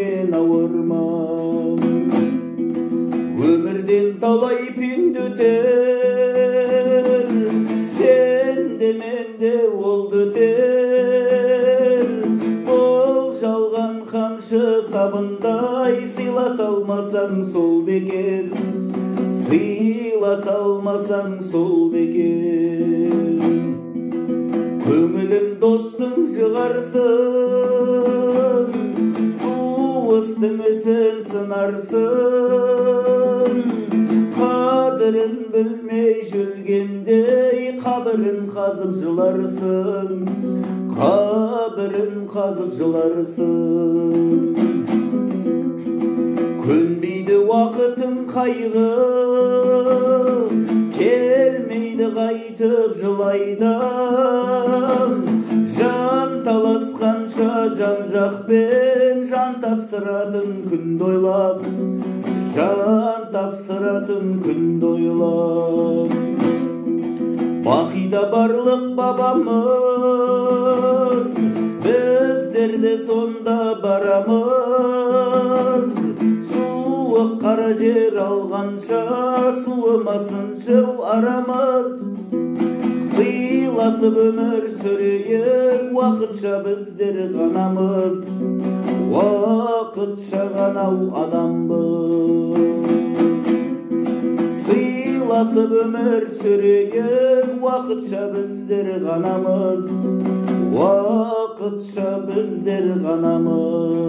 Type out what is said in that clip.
мен ауырма. Өмірден талай пенде өтер, сен де мен де ол өтер. Бұл жалған қамшы сабындай, сыйласа алмасаң сол бекер, сыйласа алмасаң сол бекер. Көңілін достың жығарсын, туыстың ісін сынарсын. Қадірін білмей жүргенде қабірін қазып жыларсын, қабірін қазып жыларсын. Көнбейді уақытың қайғы, келмейді қайтып жылайдан. Жан таласқанша жан жақпен жан тапсыратын күнді ойлап, жан тапсыратын күнді ойлап. Бақида барлық бабамыз, біздер де сонда барамыз. Суық қара жер алғанша суымасыншы арамыз. Сыйласып өмір сүрейік, уақытша біздер ғанамыз, уақытша ғанау адамбыз. Сыйласып өмір сүрейік, уақытша біздер ғанамыз, уақытша біздер ғанамыз.